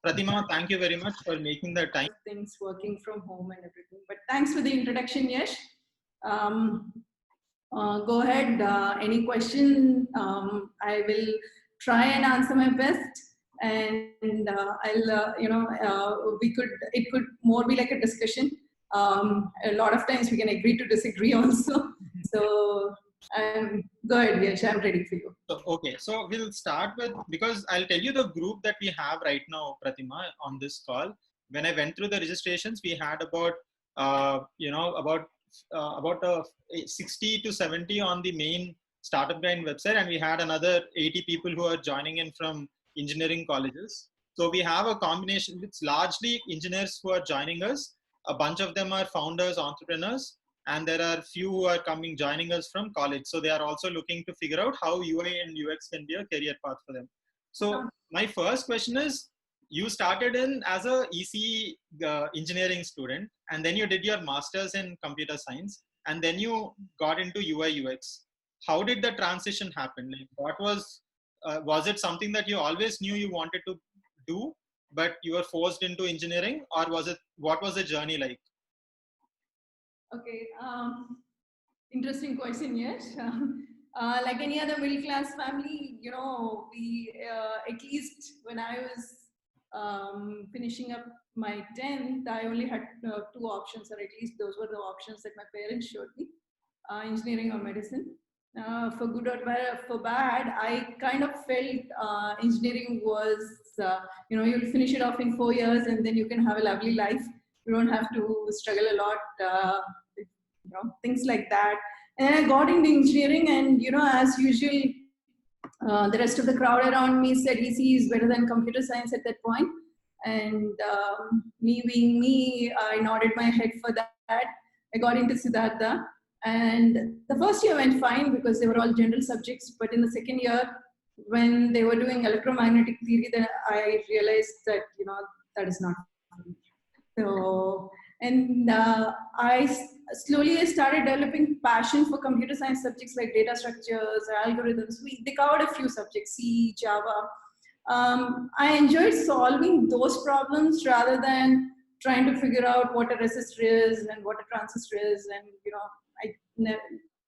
Pratima, thank you very much for making the time. Things working from home and everything. But thanks for the introduction, Yash. Go ahead. Any question? I will try and answer my best. And it could more be like a discussion. A lot of times we can agree to disagree also. So go ahead, Yash. I'm ready for you. So we'll start with, because I'll tell you the group that we have right now, Pratima, on this call. When I went through the registrations, we had about 60 to 70 on the main Startup Grind website, and we had another 80 people who are joining in from engineering colleges. So we have a combination. It's largely engineers who are joining us. A bunch of them are founders, entrepreneurs, and there are few who are joining us from college. So they are also looking to figure out how UI and UX can be a career path for them. So my first question is, you started in as a EC engineering student, and then you did your master's in computer science, and then you got into UI UX. How did the transition happen? Like, what was it something that you always knew you wanted to do, but you were forced into engineering, or what was the journey like? Okay, interesting question, yes. Like any other middle class family, we, at least when I was finishing up my 10th, I only had 2 options, or at least those were the options that my parents showed me, engineering or medicine. For good or for bad, I kind of felt engineering was, you'll finish it off in 4 years and then you can have a lovely life. You don't have to struggle a lot, things like that. And I got into engineering, and as usual, the rest of the crowd around me said EC is better than computer science at that point. And me being me, I nodded my head for that. I got into Siddhartha. And the first year went fine because they were all general subjects. But in the second year, when they were doing electromagnetic theory, then I realized that, that is not for me. So, and I slowly started developing passion for computer science subjects like data structures, algorithms. They covered a few subjects, C, Java. I enjoyed solving those problems rather than trying to figure out what a resistor is and what a transistor is, and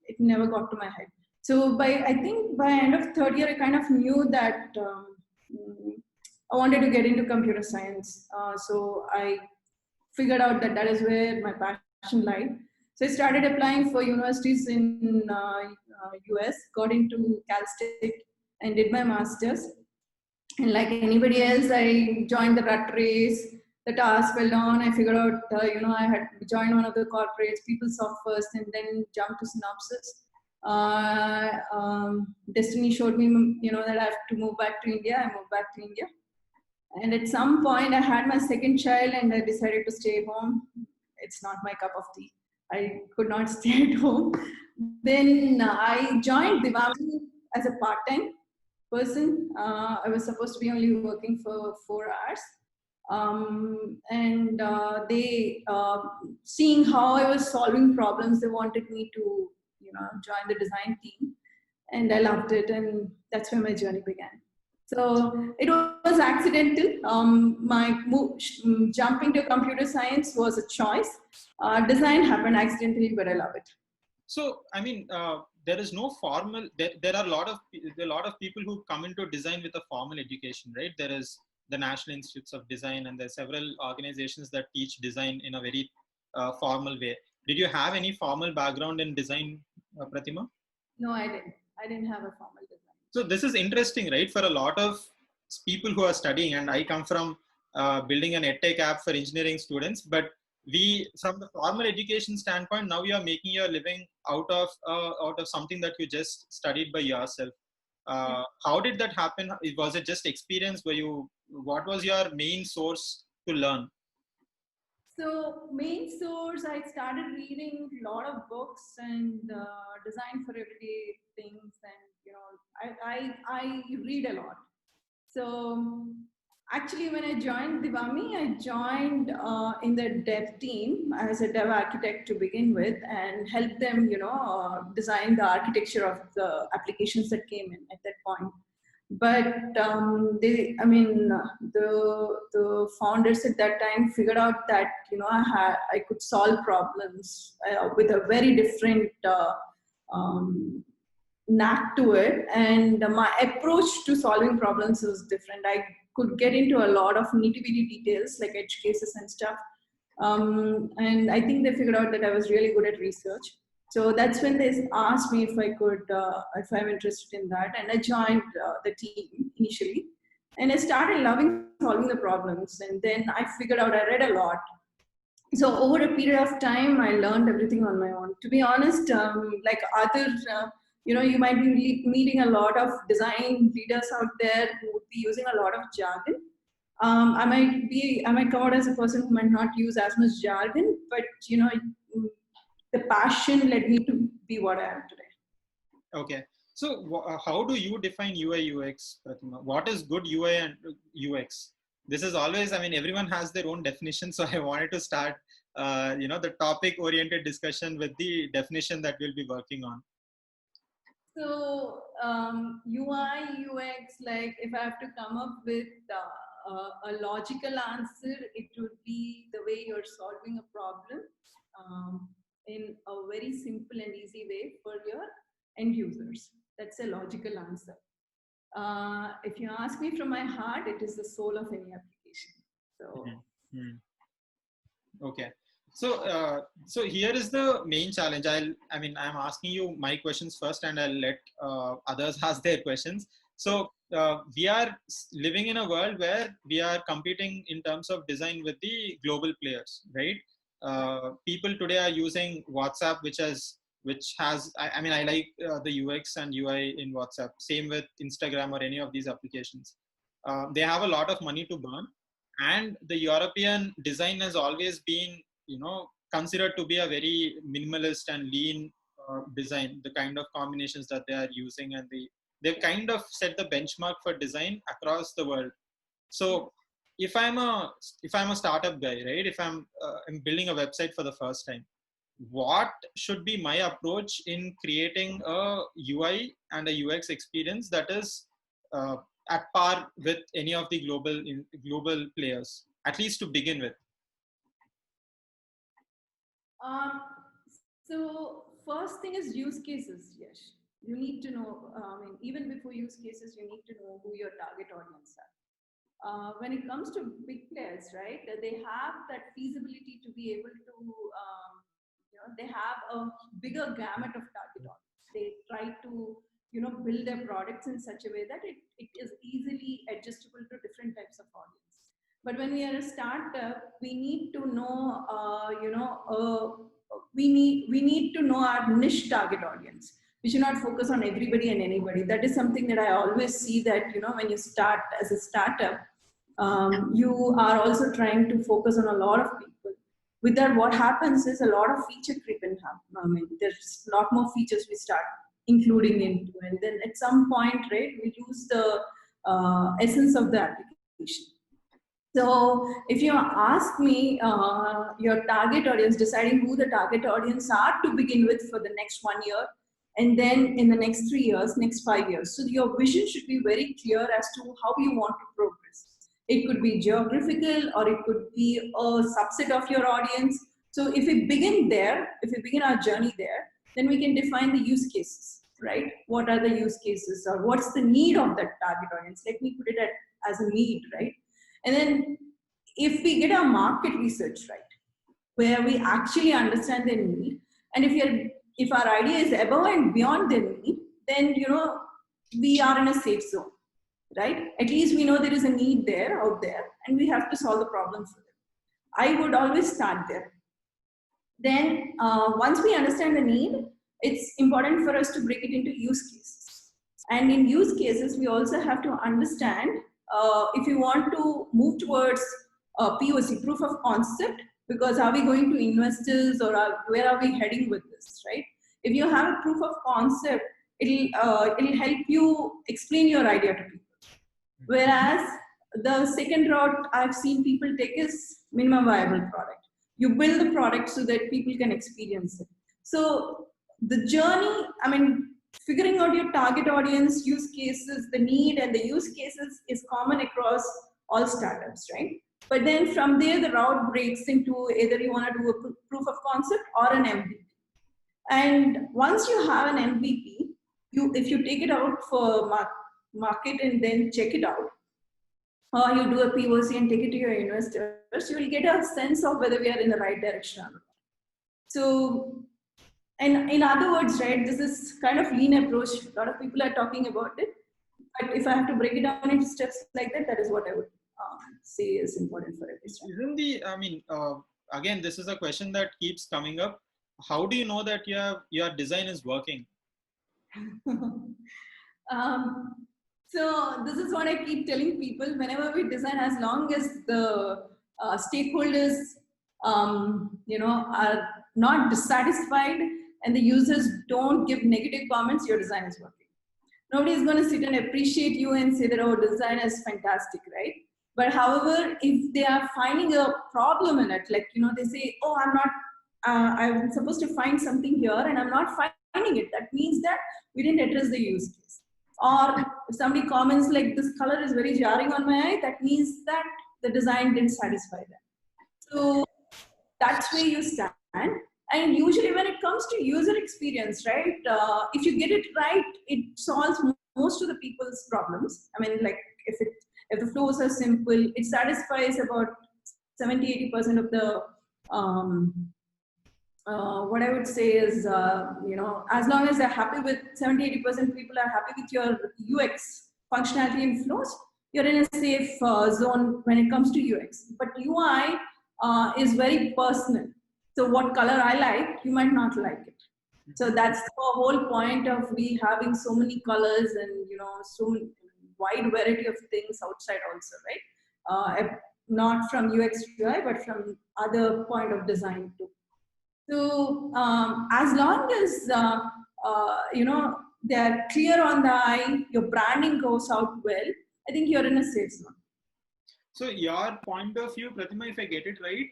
it never got to my head. So I think by end of third year, I kind of knew that I wanted to get into computer science. So I figured out that is where my passion lied. So I started applying for universities in US, got into Cal State, and did my master's. And like anybody else, I joined the rat race. The task fell down. I figured out, I had joined one of the corporates, PeopleSoft first, and then jumped to Synopsys. Destiny showed me, that I have to move back to India. I moved back to India. And at some point, I had my second child, and I decided to stay home. It's not my cup of tea. I could not stay at home. Then I joined Devami as a part-time person. I was supposed to be only working for 4 hours. They, seeing how I was solving problems, they wanted me to, join the design team. And I loved it, and that's where my journey began. So it was accidental. My jumping to computer science was a choice. Design happened accidentally, but I love it. So, I mean, there is no formal. There are a lot of people who come into design with a formal education, right? There is the National Institutes of Design, and there are several organizations that teach design in a very formal way. Did you have any formal background in design, Pratima? No, I didn't. I didn't have a formal design. So this is interesting, right? For a lot of people who are studying, and I come from building an EdTech app for engineering students, but we, from the formal education standpoint, now you are making your living out of something that you just studied by yourself. How did that happen? Was it just experience? What was your main source to learn? So main source, I started reading a lot of books and design for everyday things, and I read a lot. So actually, when I joined Devami, I joined in the dev team as a dev architect to begin with, and helped them, design the architecture of the applications that came in at that point. But the founders at that time figured out that I could solve problems with a very different knack to it, and my approach to solving problems was different. I could get into a lot of nitty-gritty details like edge cases and stuff, and I think they figured out that I was really good at research. So that's when they asked me if I could, if I'm interested in that, and I joined the team initially, and I started loving solving the problems. And then I figured out, I read a lot. So over a period of time, I learned everything on my own. To be honest, like other, you might be meeting a lot of design leaders out there who would be using a lot of jargon. I might come out as a person who might not use as much jargon, but the passion led me to be what I am today. Okay. So how do you define UI UX, Pratima? What is good UI and UX? This is always, I mean, everyone has their own definition. So I wanted to start, the topic oriented discussion with the definition that we'll be working on. So UI, UX, like if I have to come up with a logical answer, it would be the way you're solving a problem in a very simple and easy way for your end users. That's a logical answer. If you ask me from my heart, it is the soul of any application. So. Okay. So here is the main challenge. I'm asking you my questions first, and I'll let others ask their questions. So we are living in a world where we are competing in terms of design with the global players, right? People today are using WhatsApp, which has I like the UX and UI in WhatsApp. Same with Instagram or any of these applications. They have a lot of money to burn, and the European design has always been considered to be a very minimalist and lean design. The kind of combinations that they are using, and they've kind of set the benchmark for design across the world. So if I'm a startup guy, right? If I'm building a website for the first time, what should be my approach in creating a UI and a UX experience that is at par with any of the global players, at least to begin with? So first thing is use cases. Yes, you need to know. Even before use cases, you need to know who your target audience are. When it comes to big players, right? They have that feasibility to be able to. They have a bigger gamut of target audience. They try to build their products in such a way that it is easily adjustable to different types of audience. But when we are a startup, we need to know, we need to know our niche target audience. We should not focus on everybody and anybody. That is something that I always see, that when you start as a startup, you are also trying to focus on a lot of people. With that, what happens is a lot of feature creep in happen. There's a lot more features we start including into, and then at some point, right, we lose the essence of the application. So if you ask me, your target audience, deciding who the target audience are to begin with for the next 1 year, and then in the next 3 years, next 5 years. So your vision should be very clear as to how you want to progress. It could be geographical, or it could be a subset of your audience. So if we begin there, if we begin our journey there, then we can define the use cases, right? What are the use cases, or what's the need of that target audience? Let me put it as a need, right? And then if we get our market research right, where we actually understand their need, and if our idea is above and beyond their need, then we are in a safe zone, right? At least we know there is a need out there, and we have to solve the problem for them. I would always start there. Then once we understand the need, it's important for us to break it into use cases. And in use cases, we also have to understand if you want to move towards POC, proof of concept, because are we going to investors, or where are we heading with this, right? If you have a proof of concept, it'll help you explain your idea to people. Whereas the second route I've seen people take is minimum viable product. You build the product so that people can experience it. So the journey, figuring out your target audience, use cases, the need and the use cases is common across all startups, right? But then from there, the route breaks into either you want to do a proof of concept or an MVP. And once you have an MVP, if you take it out for market and then check it out, or you do a POC and take it to your investors, you will get a sense of whether we are in the right direction or not. So, and in other words, right, this is kind of lean approach. A lot of people are talking about it. But if I have to break it down into steps like that, that is what I would say is important for every startup. Isn't again, this is a question that keeps coming up. How do you know that your design is working? So this is what I keep telling people. Whenever we design, as long as the stakeholders, are not dissatisfied and the users don't give negative comments, your design is working. Nobody is going to sit and appreciate you and say that, oh, design is fantastic, right? But however, if they are finding a problem in it, like, they say, oh, I'm supposed to find something here and I'm not finding it. That means that we didn't address the use case. Or if somebody comments like, this color is very jarring on my eye, that means that the design didn't satisfy them. So that's where you stand. And usually when it comes to user experience, right, if you get it right, it solves most of the people's problems. I mean, like if the flows are simple, it satisfies about 70-80% of the, what I would say is, as long as they're happy with 70-80% people are happy with your UX functionality and flows, you're in a safe zone when it comes to UX. But UI is very personal. So what color I like, you might not like it. So that's the whole point of we having so many colors and, so many wide variety of things outside also, right? Not from UX UI, but from other point of design too. So as long as, they're clear on the eye, your branding goes out well, I think you're in a safe zone. So your point of view, Pratima, if I get it right,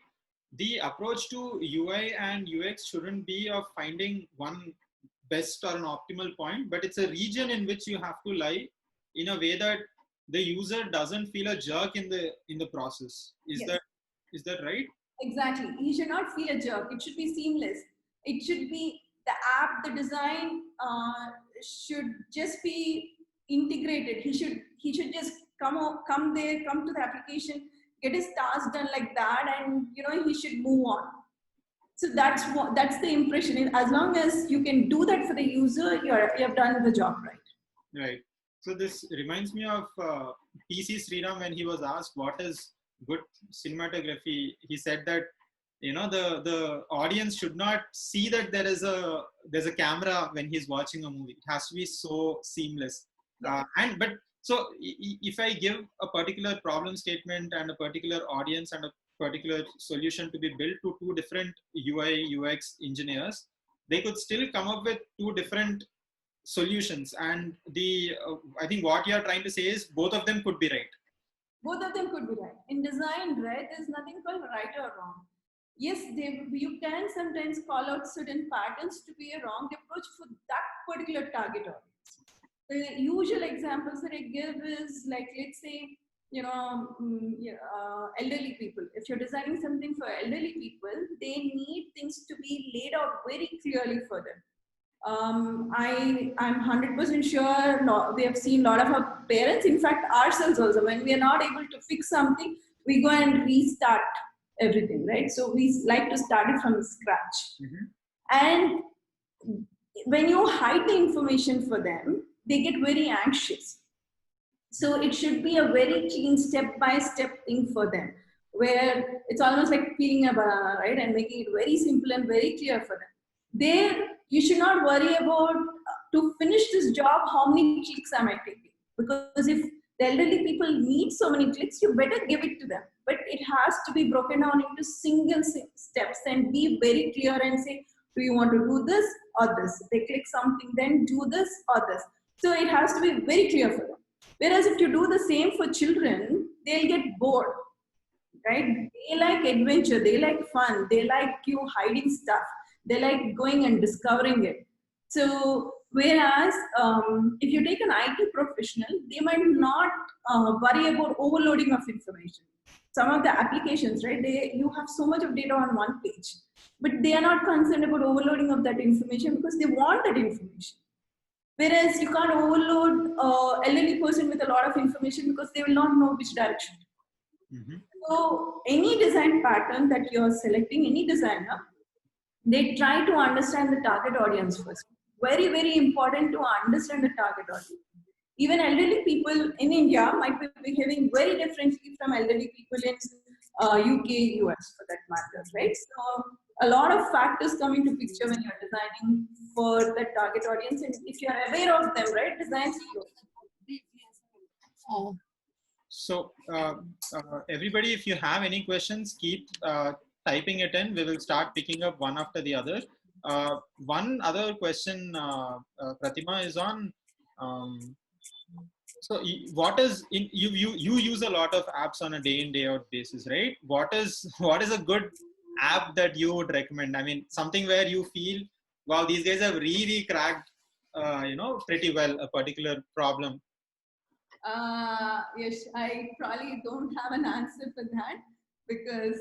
the approach to UI and UX shouldn't be of finding one best or an optimal point, but it's a region in which you have to lie in a way that the user doesn't feel a jerk in the process. Is that right? Exactly. He should not feel a jerk. It should be seamless. It should be the app, the design should just be integrated. He should just come there, come to the application, get his task done like that, and he should move on. So that's the impression. As long as you can do that for the user, you have done the job right. Right. So this reminds me of PC Sriram when he was asked what is good cinematography. He said that the audience should not see that there's a camera when he's watching a movie. It has to be so seamless. So if I give a particular problem statement and a particular audience and a particular solution to be built to two different UI UX engineers, they could still come up with two different solutions. And I think what you are trying to say is both of them could be right. Both of them could be right. In design, right, there's nothing called right or wrong. Yes, you can sometimes call out certain patterns to be a wrong approach for that particular target audience. The usual examples that I give is like, let's say, elderly people. If you're designing something for elderly people, they need things to be laid out very clearly for them. I'm 100% sure we have seen a lot of our parents, in fact ourselves also, when we are not able to fix something, we go and restart everything, right? So we like to start it from scratch. Mm-hmm. And when you hide the information for them, they get very anxious. So it should be a very clean step-by-step thing for them, where it's almost like peeling a banana, right? And making it very simple and very clear for them. There, you should not worry about to finish this job, how many clicks am I taking? Because if the elderly people need so many clicks, you better give it to them. But it has to be broken down into single steps and be very clear and say, do you want to do this or this? If they click something, then do this or this. So it has to be very clear for them. Whereas if you do the same for children, they'll get bored, right? They like adventure, they like fun, they like you hiding stuff. They like going and discovering it. So Whereas if you take an IT professional, they might not worry about overloading of information. Some of the applications, right? You have so much of data on one page, but they are not concerned about overloading of that information because they want that information. Whereas you can't overload elderly person with a lot of information because they will not know which direction. Mm-hmm. So any design pattern that you're selecting, any designer, they try to understand the target audience first. Very, very important to understand the target audience. Even elderly people in India might be behaving very differently from elderly people in UK, US for that matter, right? So a lot of factors come into picture when you're designing for that target audience. And if you're aware of them, right, design So everybody, if you have any questions, keep typing it in. We will start picking up one after the other. One other question, Pratima, is on. So what is you use a lot of apps on a day in day out basis, right? What is a good app that you would recommend? I mean, something where you feel, wow, these guys have really cracked, pretty well a particular problem. Yes, I probably don't have an answer for that because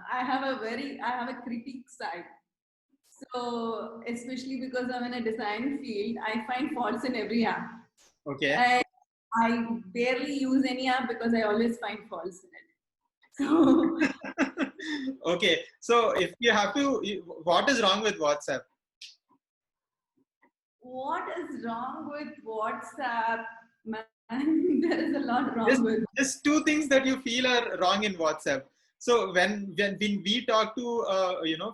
I have a critique side. So especially because I'm in a design field, I find faults in every app. Okay. I barely use any app because I always find faults in it. So okay. So if you have to, what is wrong with WhatsApp? What is wrong with WhatsApp? Man, there is a lot wrong with. Just two things that you feel are wrong in WhatsApp. So when we talk to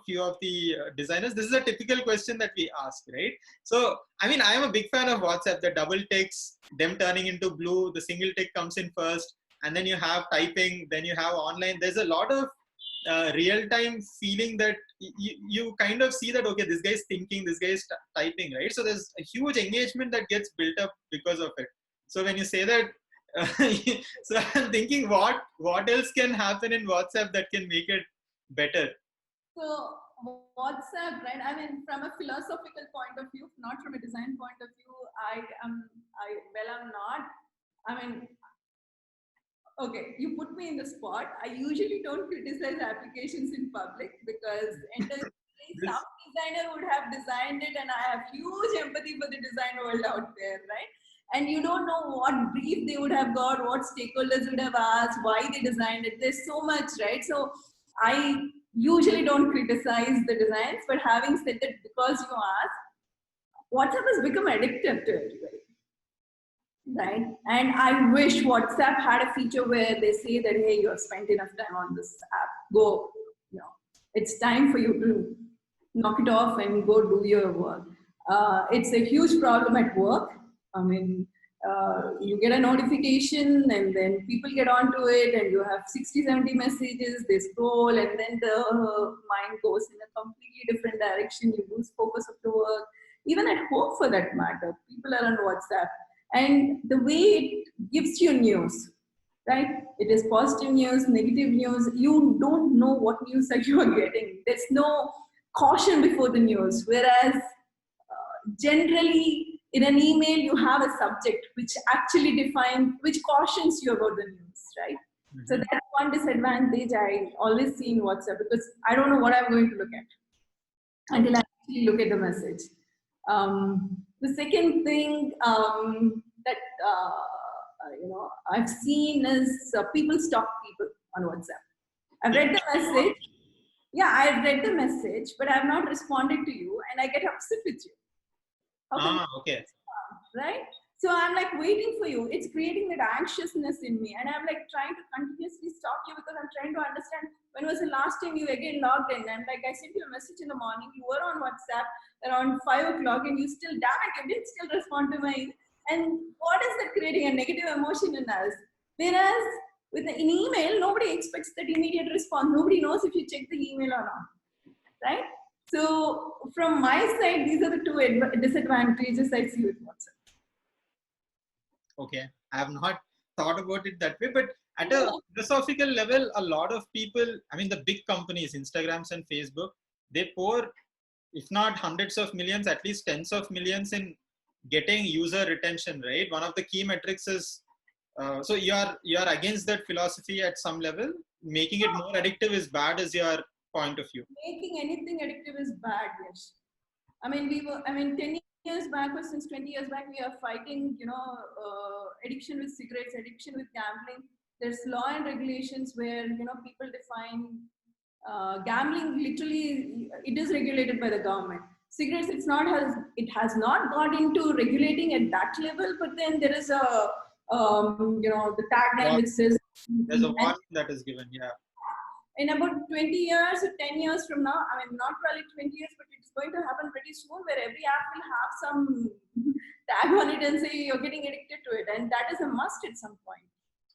few of the designers, this is a typical question that we ask, right? So I mean, I am a big fan of WhatsApp. The double ticks, them turning into blue, the single tick comes in first, and then you have typing, then you have online. There's a lot of real-time feeling that you kind of see that, okay, this guy is thinking, this guy is typing, right? So there's a huge engagement that gets built up because of it. So when you say that, so I'm thinking what else can happen in WhatsApp that can make it better? So WhatsApp, right? I mean, from a philosophical point of view, not from a design point of view, I'm not. I mean, okay, you put me in the spot. I usually don't criticize applications in public because some designer would have designed it, and I have huge empathy for the design world out there, right? And you don't know what brief they would have got, what stakeholders would have asked, why they designed it. There's so much, right? So I usually don't criticize the designs, but having said that, because you asked, WhatsApp has become addictive to everybody. Right. And I wish WhatsApp had a feature where they say that, hey, you have spent enough time on this app. Go, it's time for you to knock it off and go do your work. It's a huge problem at work. I mean, you get a notification and then people get onto it and you have 60, 70 messages, they scroll and then the mind goes in a completely different direction. You lose focus of the work. Even at home for that matter, people are on WhatsApp. And the way it gives you news, right? It is positive news, negative news. You don't know what news that you are getting. There's no caution before the news. Whereas generally in an email, you have a subject which actually defines, which cautions you about the news, right? Mm-hmm. So that's one disadvantage I always see in WhatsApp because I don't know what I'm going to look at until I actually look at the message. The second thing that I've seen is people stalk people on WhatsApp. I've read the message. Yeah, I've read the message, but I've not responded to you, and I get upset with you. Okay. Right? So I'm like waiting for you. It's creating that anxiousness in me, and I'm like trying to continuously stalk you because I'm trying to understand when was the last time you again logged in. And like I sent you a message in the morning, you were on WhatsApp around 5 o'clock, and you still, damn it, you didn't still respond to my. And what is that creating? A negative emotion in us. Whereas with an email, nobody expects that immediate response. Nobody knows if you check the email or not, right? So from my side, these are the two disadvantages I see with WhatsApp. Okay, I have not thought about it that way, but at a philosophical level, a lot of people, I mean, the big companies, Instagrams and Facebook, they pour if not hundreds of millions, at least tens of millions in getting user retention, right? One of the key metrics is, so you're against that philosophy at some level. Making it more addictive is bad, is your point of view? Making anything addictive is bad, yes. I mean, 10 years back or since 20 years back, we are fighting, addiction with cigarettes, addiction with gambling. There's law and regulations where, people define gambling. Literally, it is regulated by the government. Cigarettes, it has not got into regulating at that level, but then there is the tagline which says, there's a warning that is given, yeah. In about 20 years or 10 years from now, I mean, not probably 20 years, but it's going to happen pretty soon, where every app will have some tag on it and say you're getting addicted to it. And that is a must at some point.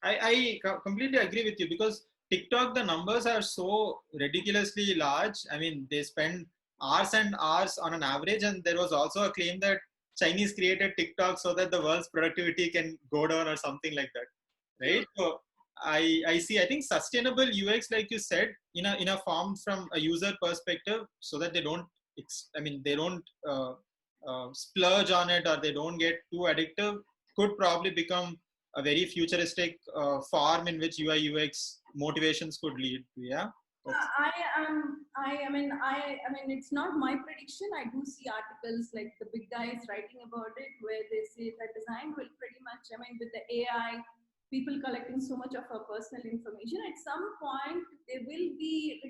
I completely agree with you, because TikTok, the numbers are so ridiculously large. I mean, they spend hours and hours on an average. And there was also a claim that Chinese created TikTok so that the world's productivity can go down or something like that, right? So I see. I think sustainable UX, like you said, in a form from a user perspective, so that they don't, splurge on it, or they don't get too addictive, could probably become a very futuristic form in which UI UX motivations could lead to. Yeah. I mean, it's not my prediction. I do see articles like the big guys writing about it, where they say that design will pretty much, with the AI, people collecting so much of our personal information, at some point there will be,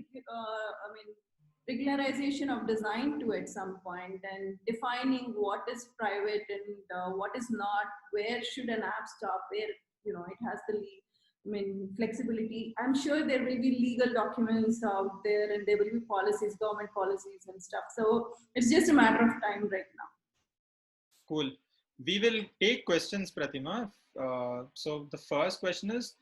regularization of design to at some point, and defining what is private and what is not, where should an app stop, where, it has the flexibility. I'm sure there will be legal documents out there, and there will be policies, government policies and stuff. So it's just a matter of time right now. Cool. We will take questions, Pratima. So the first question is,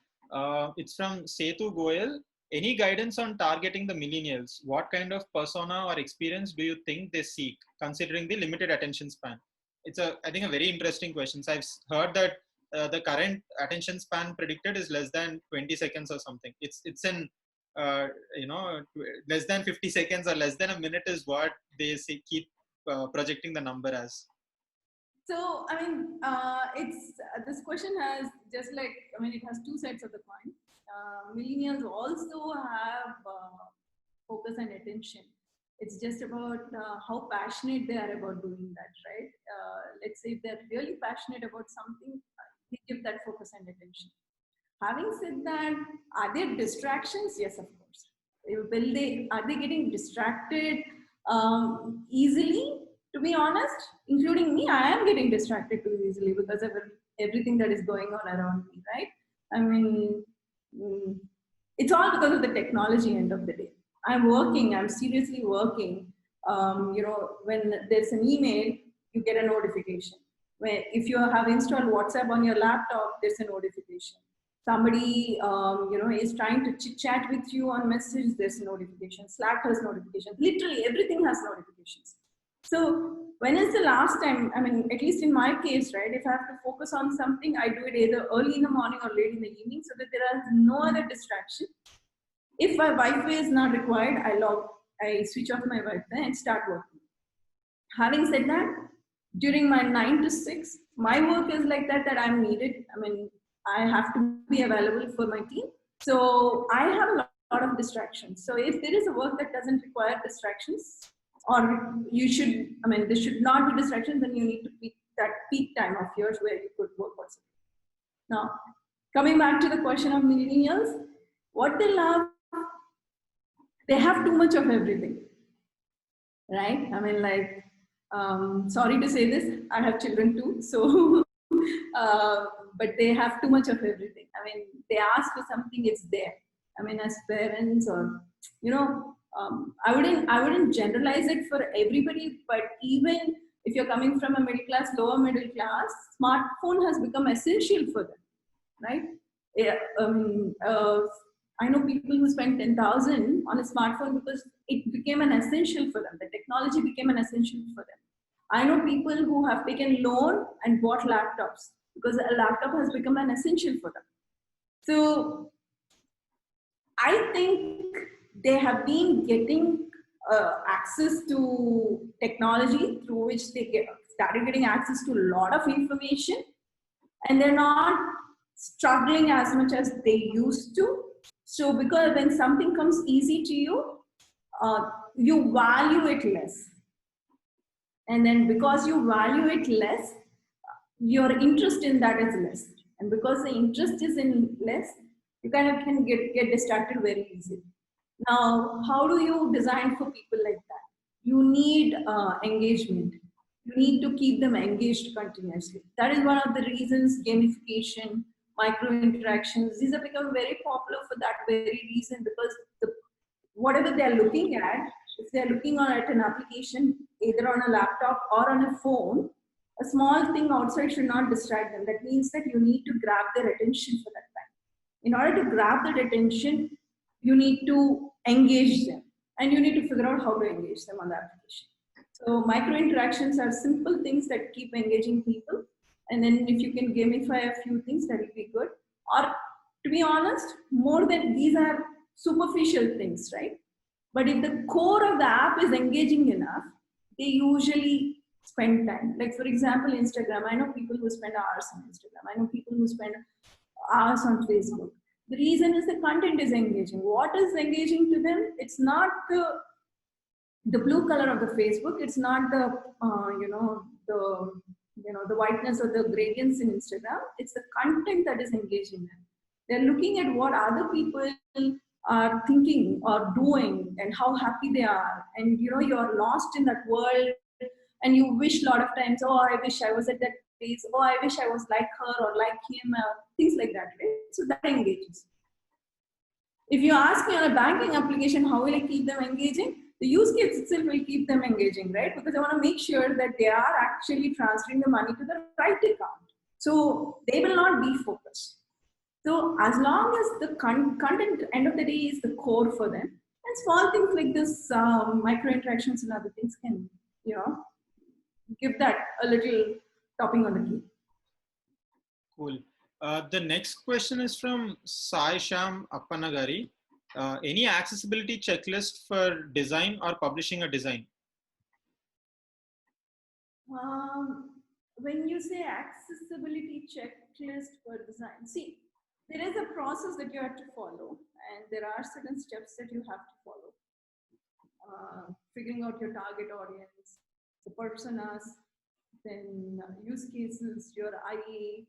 it's from Setu Goyal. Any guidance on targeting the millennials? What kind of persona or experience do you think they seek, considering the limited attention span? It's I think a very interesting question. So I've heard that the current attention span predicted is less than 20 seconds or something. It's in less than 50 seconds or less than a minute is what they say, keep projecting the number as. So, it's this question has just like, it has two sides of the coin. Millennials also have focus and attention. It's just about how passionate they are about doing that, right? Let's say if they're really passionate about something, they give that focus and attention. Having said that, are there distractions? Yes, of course. Are they getting distracted easily? To be honest, including me, I am getting distracted too easily because of everything that is going on around me, right? It's all because of the technology end of the day. I'm seriously working. When there's an email, you get a notification. If you have installed WhatsApp on your laptop, there's a notification. Somebody, is trying to chit chat with you on message, there's a notification. Slack has notifications. Literally everything has notifications. So when is the last time, at least in my case, right, if I have to focus on something, I do it either early in the morning or late in the evening, so that there is no other distraction. If my Wi-Fi is not required, I switch off my Wi-Fi and start working. Having said that, during my 9 to 6, my work is like that I'm needed. I have to be available for my team. So I have a lot of distractions. So if there is a work that doesn't require distractions, or there should not be distractions, then you need to pick that peak time of yours where you could work also. Now, coming back to the question of millennials, what they love, they have too much of everything, right? Sorry to say this, I have children too, so, but they have too much of everything. They ask for something, it's there. As parents, or, I wouldn't generalize it for everybody, but even if you're coming from a middle class, lower middle class, smartphone has become essential for them, right? Yeah, I know people who spend 10,000 on a smartphone because it became an essential for them. The technology became an essential for them. I know people who have taken loan and bought laptops because a laptop has become an essential for them. So I think they have been getting access to technology through which they started getting access to a lot of information, and they're not struggling as much as they used to. So because when something comes easy to you, you value it less. And then because you value it less, your interest in that is less. And because the interest is in less, you kind of can get distracted very easily. Now, how do you design for people like that? You need engagement. You need to keep them engaged continuously. That is one of the reasons gamification, micro interactions, these have become very popular for that very reason, because whatever they're looking at, if they're looking at an application, either on a laptop or on a phone, a small thing outside should not distract them. That means that you need to grab their attention for that time. In order to grab that attention, you need to engage them, and you need to figure out how to engage them on the application. So micro interactions are simple things that keep engaging people. And then if you can gamify a few things, that will be good. Or to be honest, more than these are superficial things, right? But if the core of the app is engaging enough, they usually spend time. Like for example, Instagram. I know people who spend hours on Instagram. I know people who spend hours on Facebook. The reason is the content is engaging. What is engaging to them? It's not the blue color of the Facebook. It's not the the whiteness or the gradients in Instagram. It's the content that is engaging them. They're looking at what other people are thinking or doing and how happy they are, and you're lost in that world, and you wish a lot of times, oh, I wish I was at that place, oh, I wish I was like her or like him, things like that, right? So that engages. If you ask me on a banking application, how will I keep them engaging? The use case itself will keep them engaging, right? Because I want to make sure that they are actually transferring the money to the right account. So they will not be focused. So as long as the content end of the day is the core for them, and small things like this, micro interactions and other things can, give that a little topping on the cake. Cool. The next question is from Sai Sham Appanagari. Any accessibility checklist for design or publishing a design? When you say accessibility checklist for design, see, there is a process that you have to follow, and there are certain steps that you have to follow. Figuring out your target audience, the personas, then use cases, your IA.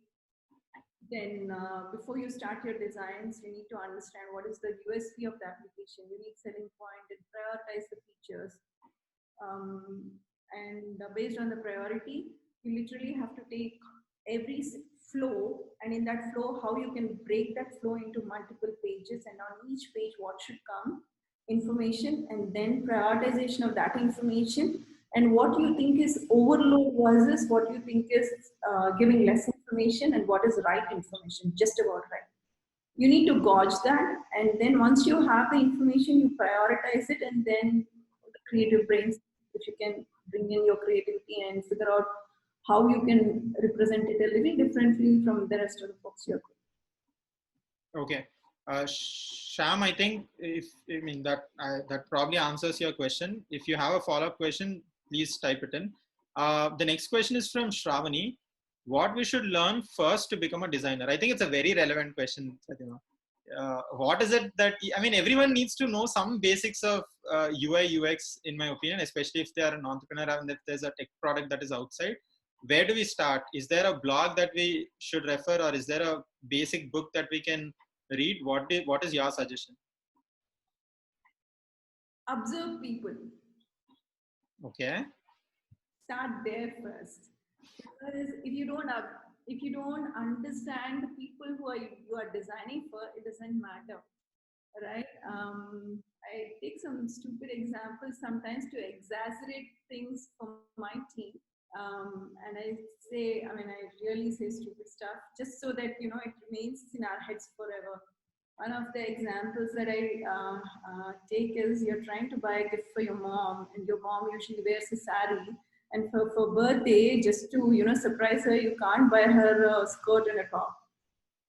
Then before you start your designs, you need to understand what is the USP of the application, unique selling point, and prioritize the features. And based on the priority, you literally have to take every flow, and in that flow, how you can break that flow into multiple pages, and on each page, what should come, information, and then prioritization of that information, and what you think is overload versus what you think is giving less information, and what is right information, just about right. You need to gauge that, and then once you have the information, you prioritize it, and then the creative brains, if you can bring in your creativity and figure out how you can represent it a little differently from the rest of the folks you're with. Okay. Sham, I think that probably answers your question. If you have a follow-up question, please type it in. The next question is from Shravani. What we should learn first to become a designer? I think it's a very relevant question. What is it that, everyone needs to know some basics of UI, UX, in my opinion, especially if they are an entrepreneur and if there's a tech product that is outside. Where do we start? Is there a blog that we should refer, or is there a basic book that we can read? What is your suggestion? Observe people. Okay. Start there first. Because if you don't understand the people who you are designing for, it doesn't matter, right? I take some stupid examples sometimes to exaggerate things for my team. And I really say stupid stuff just so that, it remains in our heads forever. One of the examples that I take is you're trying to buy a gift for your mom, and your mom usually wears a sari. And for birthday, just to, surprise her, you can't buy her a skirt and a top.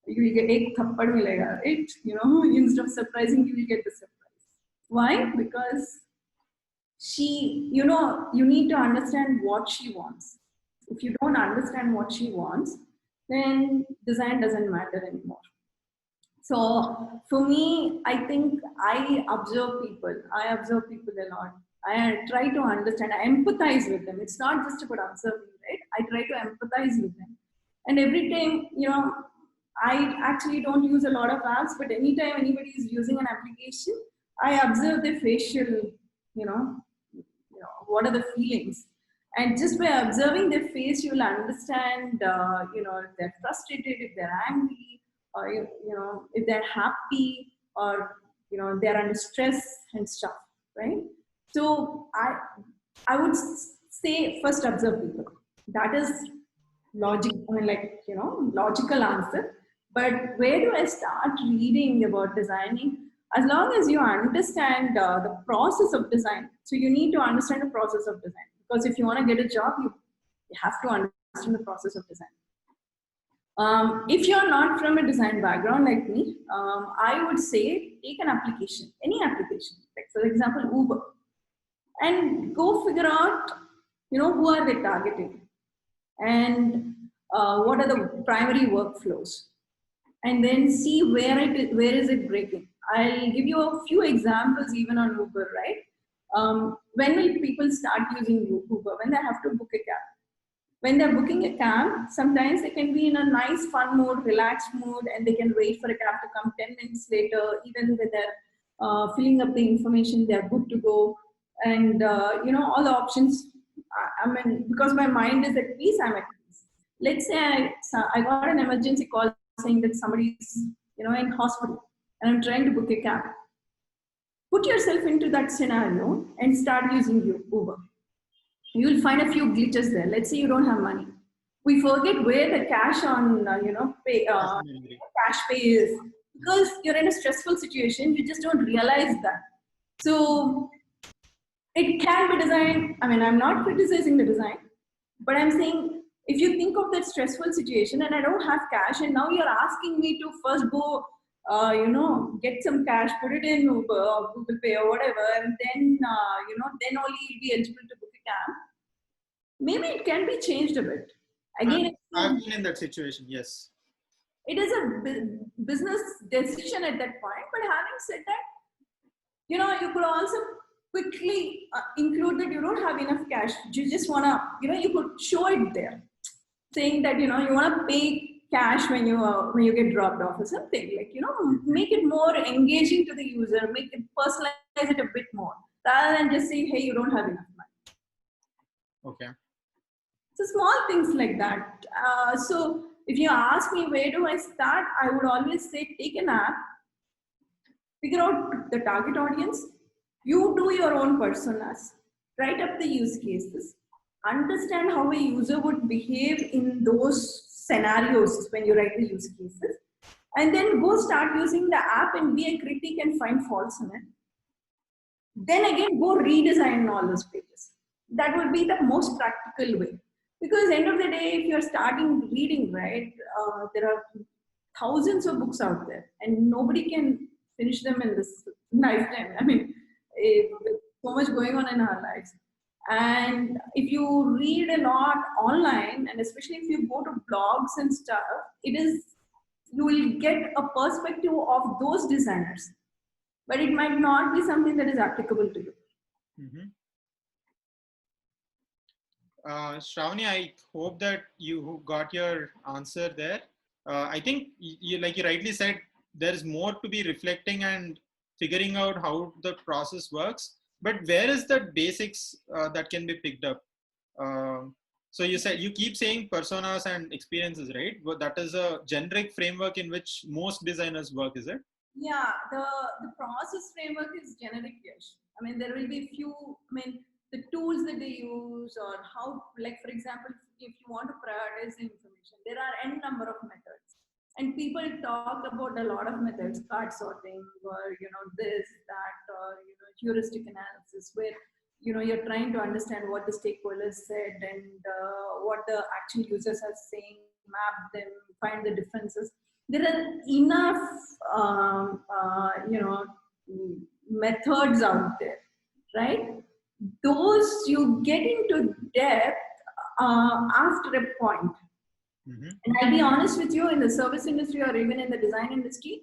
You will get a thappad milega, right? Instead of surprising, you will get the surprise. Why? Because you need to understand what she wants. If you don't understand what she wants, then design doesn't matter anymore. So for me, I think I observe people. I observe people a lot. I try to understand. I empathize with them. It's not just about observing, right? I try to empathize with them. And every time, I actually don't use a lot of apps, but anytime anybody is using an application, I observe their facial, what are the feelings. And just by observing their face, you will understand, if they're frustrated, if they're angry, or if they're happy, or they're under stress and stuff, right? So I would say first observe people. That is logical answer. But where do I start reading about designing? As long as you understand the process of design, so you need to understand the process of design, because if you want to get a job, you have to understand the process of design. If you're not from a design background like me, I would say take an application, any application, like for example, Uber, and go figure out, who are they targeting, and what are the primary workflows, and then see where is it breaking. I'll give you a few examples even on Uber, right? When will people start using Uber? When they have to book a cab. When they're booking a cab, sometimes they can be in a nice, fun mode, relaxed mood, and they can wait for a cab to come 10 minutes later. Even when they're filling up the information, they're good to go. And, all the options, I mean, because my mind is at peace, I'm at peace. Let's say I got an emergency call saying that somebody's, in hospital, and I'm trying to book a cab. Put yourself into that scenario and start using Uber. You'll find a few glitches there. Let's say you don't have money. We forget where the cash on, cash pay is, because you're in a stressful situation. You just don't realize that. So it can be designed. I mean, I'm not criticizing the design, but I'm saying if you think of that stressful situation and I don't have cash, and now you're asking me to first go, get some cash, put it in Uber or Google Pay or whatever, and then, then only you'll be eligible to book a cab. Maybe it can be changed a bit. Again, I've been in that situation, yes. It is a business decision at that point, but having said that, you could also quickly include that you don't have enough cash. You just want to, you could show it there, saying that, you want to pay cash when you get dropped off or something, like, make it more engaging to the user, make it personalize it a bit more, rather than just saying, hey, you don't have enough money. Okay. So small things like that. So if you ask me where do I start, I would always say take an app, figure out the target audience, you do your own personas, write up the use cases, understand how a user would behave in those scenarios when you write the use cases, and then go start using the app and be a critic and find faults in it. Then again, go redesign all those pages. That would be the most practical way. Because end of the day, if you're starting reading, right, there are thousands of books out there, and nobody can finish them in this lifetime. I mean, with so much going on in our lives. And if you read a lot online, and especially if you go to blogs and stuff, you will get a perspective of those designers, but it might not be something that is applicable to you. Mm-hmm. Shravani, I hope that you got your answer there. I think you, like you rightly said, there is more to be reflecting and figuring out how the process works. But where is the basics that can be picked up? So you keep saying personas and experiences, right? But that is a generic framework in which most designers work, is it? Yeah, the process framework is generic, yes. I mean, there will be the tools that they use, or how, like for example, if you want to prioritize the information, there are n number of methods. And people talk about a lot of methods, card sorting, or this, that, or heuristic analysis, where you're trying to understand what the stakeholders said and what the actual users are saying, map them, find the differences. There are enough methods out there, right? those you get into depth after a point. Mm-hmm. And I'll be honest with you, in the service industry or even in the design industry,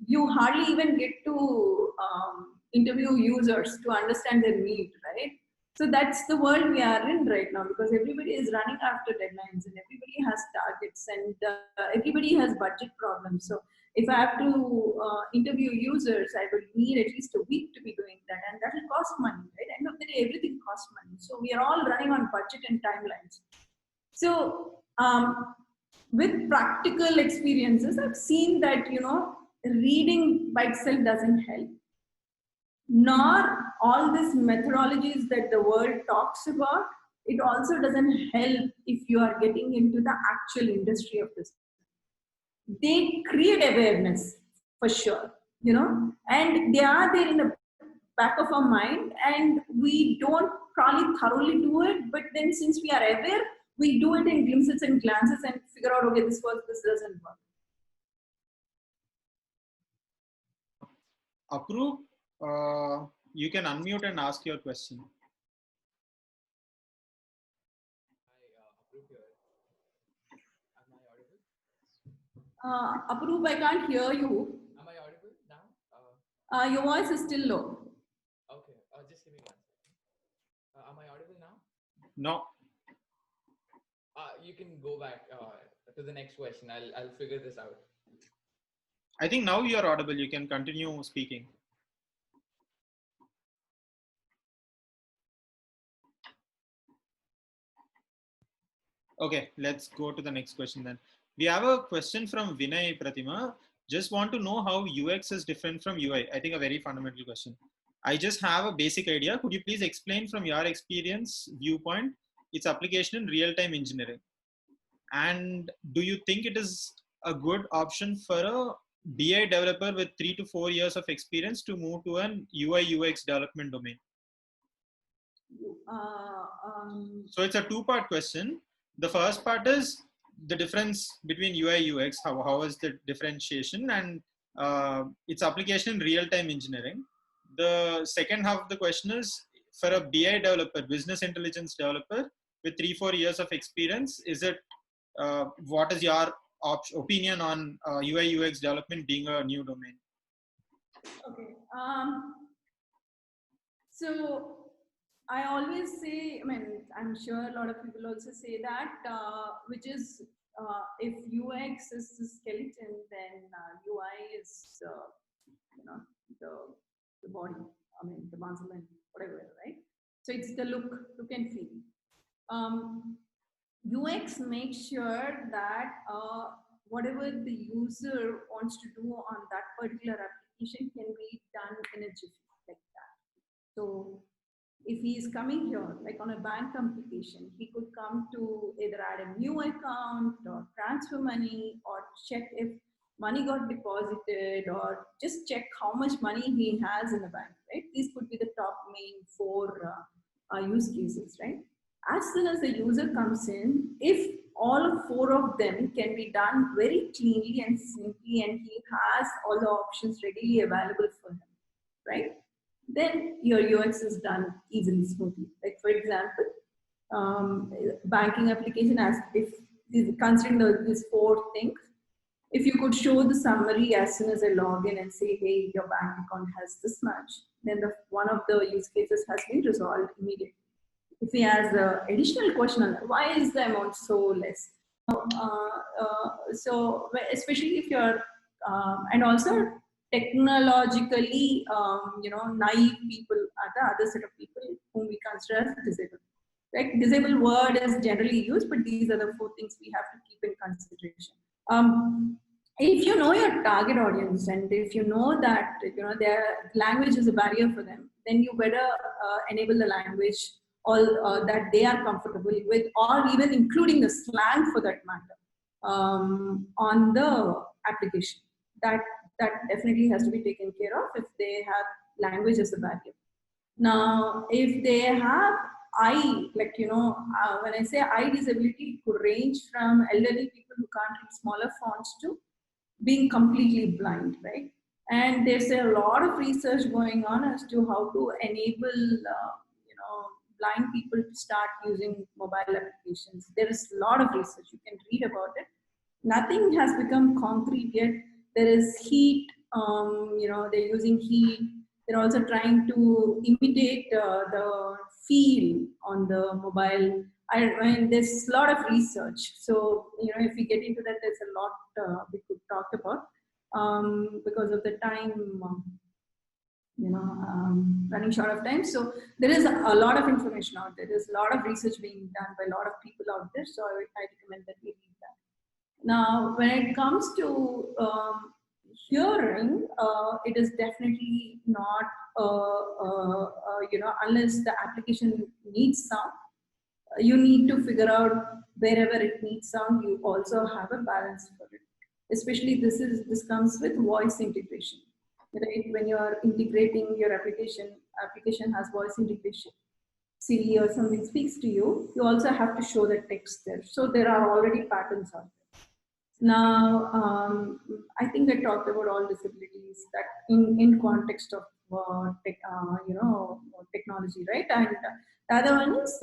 you hardly even get to interview users to understand their need, right? So that's the world we are in right now, because everybody is running after deadlines and everybody has targets and everybody has budget problems. So if I have to interview users, I would need at least a week to be doing that, and that will cost money, right? End of the day, everything costs money. So we are all running on budget and timelines. So with practical experiences, I've seen that, you know, reading by itself doesn't help, nor all these methodologies that the world talks about. It also doesn't help if you are getting into the actual industry of this. They create awareness for sure, you know, and they are there in the back of our mind, and we don't probably thoroughly do it, but then since we are aware, we do it in glimpses and glances and figure out, okay, this works, this doesn't work. Apurv, you can unmute and ask your question. Apurv, I can't hear you. Am I audible now? Your voice is still low. Okay, just give me 1 second. Am I audible now? No. You can go back to the next question. I'll figure this out. I think now you are audible. You can continue speaking. Okay, let's go to the next question then. We have a question from Vinay Pratima. Just want to know how UX is different from UI. I think a very fundamental question. I just have a basic idea. Could you please explain from your experience viewpoint its application in real-time engineering? And do you think it is a good option for a BI developer with 3 to 4 years of experience to move to an UI UX development domain? So it's a two-part question. The first part is the difference between UI UX. How is the differentiation and its application in real-time engineering? The second half of the question is for a BI developer, business intelligence developer with 3-4 years of experience. Is it what is your opinion on UI UX development being a new domain? Okay. So I always say, I mean, I'm sure a lot of people also say that, which is if UX is the skeleton, then UI is, you know, the body, I mean, the muscle and whatever, right? So it's the look and feel. UX makes sure that whatever the user wants to do on that particular application can be done in a jiffy, like that. So if he is coming here, like on a bank application, he could come to either add a new account or transfer money or check if money got deposited or just check how much money he has in the bank, right? These could be the top main 4 use cases, right? As soon as the user comes in, if all 4 of them can be done very cleanly and simply, and he has all the options readily available for him, right? Then your UX is done easily, smoothly. Like for example, banking application, as if considering these 4 things, if you could show the summary as soon as I log in and say, hey, your bank account has this much, then one of the use cases has been resolved immediately. If he has an additional question on why is the amount so less? So especially if you're, and also technologically, you know, naive people are the other set of people whom we consider as disabled. Like disabled word is generally used, but these are the 4 things we have to keep in consideration. If you know your target audience and if you know that, you know, their language is a barrier for them, then you better enable the language all that they are comfortable with, or even including the slang for that matter on the application. That definitely has to be taken care of if they have language as a barrier. Now, if they have eye, like, you know, when I say eye disability, it could range from elderly people who can't read smaller fonts to being completely blind, right? And there's a lot of research going on as to how to enable blind people to start using mobile applications. There is a lot of research, you can read about it. Nothing has become concrete yet. There is heat, they're using heat. They're also trying to imitate the feel on the mobile. I mean, there's a lot of research. So, if we get into that, there's a lot we could talk about. Because of the time, running short of time. So there is a lot of information out there. There's a lot of research being done by a lot of people out there. So I recommend that we read that. Now, when it comes to hearing, it is definitely not, unless the application needs sound, you need to figure out wherever it needs sound, you also have a balance for it. Especially this comes with voice integration, right? When you are integrating your application has voice integration. Siri or something speaks to you, you also have to show the text there. So there are already patterns out there. Now, I think I talked about all disabilities that in context of technology, right? And the other one is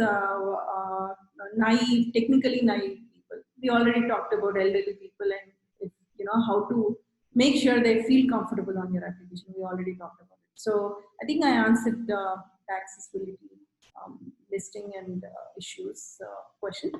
naive, technically naive people. We already talked about elderly people and how to make sure they feel comfortable on your application. We already talked about it. So I think I answered the accessibility listing and issues question.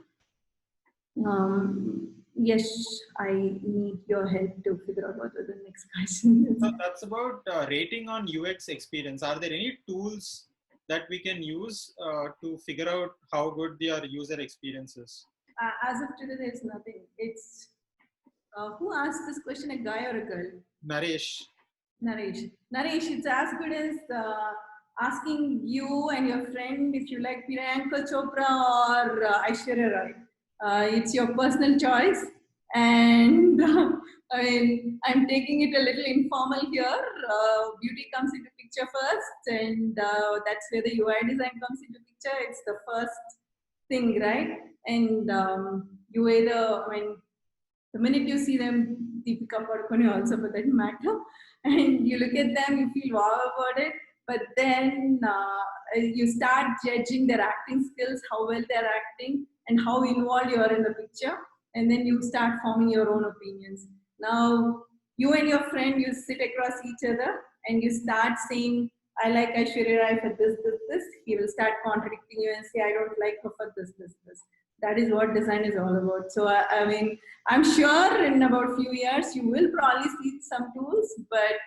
Yes, I need your help to figure out what the next question is. So that's about rating on UX experience. Are there any tools that we can use to figure out how good their user experience is? As of today, there's nothing. It's who asked this question, a guy or a girl? Naresh. Naresh, it's as good as asking you and your friend if you like Priyanka Chopra or Aishwarya Rai. It's your personal choice, and I mean, I'm taking it a little informal here. Beauty comes into picture first, and that's where the UI design comes into picture. It's the first thing, right? And you either, I mean, the minute you see them, Deepika Padukone also for that matter, and you look at them, you feel wow about it. But then you start judging their acting skills, how well they're acting, and how involved you are in the picture. And then you start forming your own opinions. Now, you and your friend, you sit across each other and you start saying, I like Aishwarya Rai for this. He will start contradicting you and say, I don't like her for this. That is what design is all about. So, I mean, I'm sure in about a few years, you will probably see some tools, but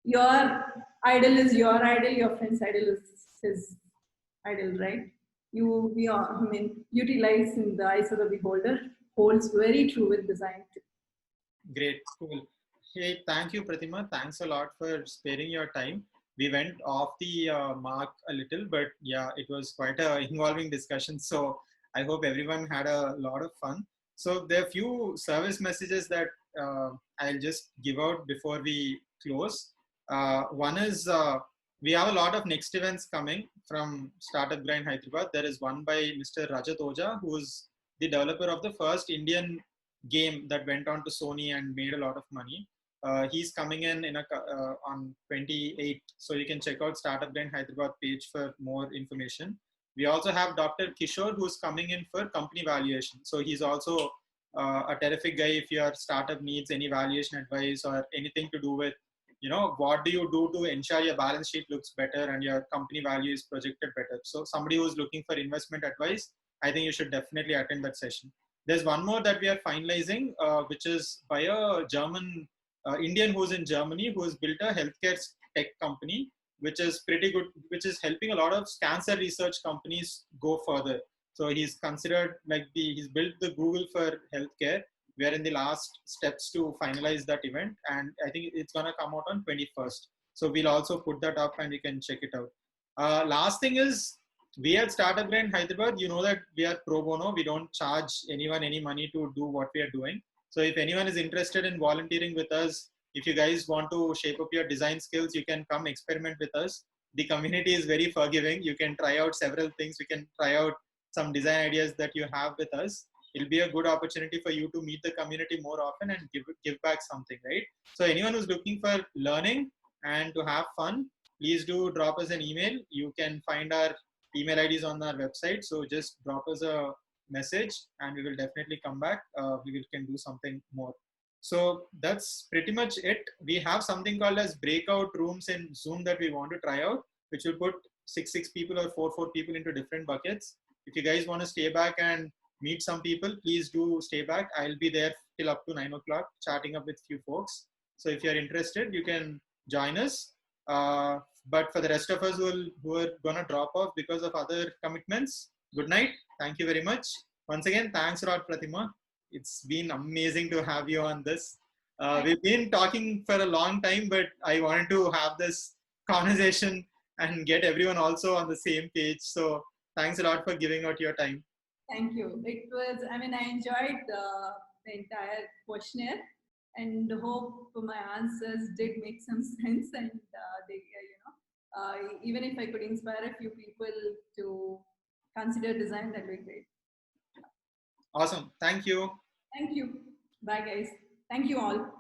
your idol is your idol, your friend's idol is his idol, right? Beauty lies in the eyes of the beholder, holds very true with design too. Great, cool. Hey, thank you, Pratima. Thanks a lot for sparing your time. We went off the mark a little, but yeah, it was quite an involving discussion. So I hope everyone had a lot of fun. So there are a few service messages that I'll just give out before we close. One is we have a lot of next events coming from Startup Grind Hyderabad. There is one by Mr. Rajat Oja, who is the developer of the first Indian game that went on to Sony and made a lot of money. He's coming in on 28th, so you can check out Startup Grind Hyderabad page for more information. We also have Dr. Kishore, who's coming in for company valuation. So he's also a terrific guy if your startup needs any valuation advice or anything to do with, what do you do to ensure your balance sheet looks better and your company value is projected better. So somebody who's looking for investment advice, I think you should definitely attend that session. There's one more that we are finalizing, which is by a German Indian who's in Germany, who has built a healthcare tech company, which is pretty good, which is helping a lot of cancer research companies go further. So he's considered he's built the Google for healthcare. We are in the last steps to finalize that event, and I think it's going to come out on 21st. So we'll also put that up and you can check it out. Last thing is, we at Startup Grind Hyderabad, you know that we are pro bono. We don't charge anyone any money to do what we are doing. So if anyone is interested in volunteering with us, if you guys want to shape up your design skills, you can come experiment with us. The community is very forgiving. You can try out several things. We can try out some design ideas that you have with us. it'll be a good opportunity for you to meet the community more often and give back something, right? So anyone who's looking for learning and to have fun, please do drop us an email. You can find our email IDs on our website. So just drop us a message and we will definitely come back. Can do something more. So that's pretty much it. We have something called as breakout rooms in Zoom that we want to try out, which will put six people or four people into different buckets. If you guys want to stay back and meet some people, please do stay back. I'll be there till up to 9 o'clock chatting up with few folks. So if you're interested, you can join us. But for the rest of us who are going to drop off because of other commitments, good night. Thank you very much. Once again, thanks a lot, Pratima. It's been amazing to have you on this. We've been talking for a long time, but I wanted to have this conversation and get everyone also on the same page. So thanks a lot for giving out your time. Thank you. It was, I mean, I enjoyed the entire questionnaire and hope my answers did make some sense, and they, even if I could inspire a few people to consider design, that'd be great. Awesome. Thank you. Thank you. Bye, guys. Thank you all.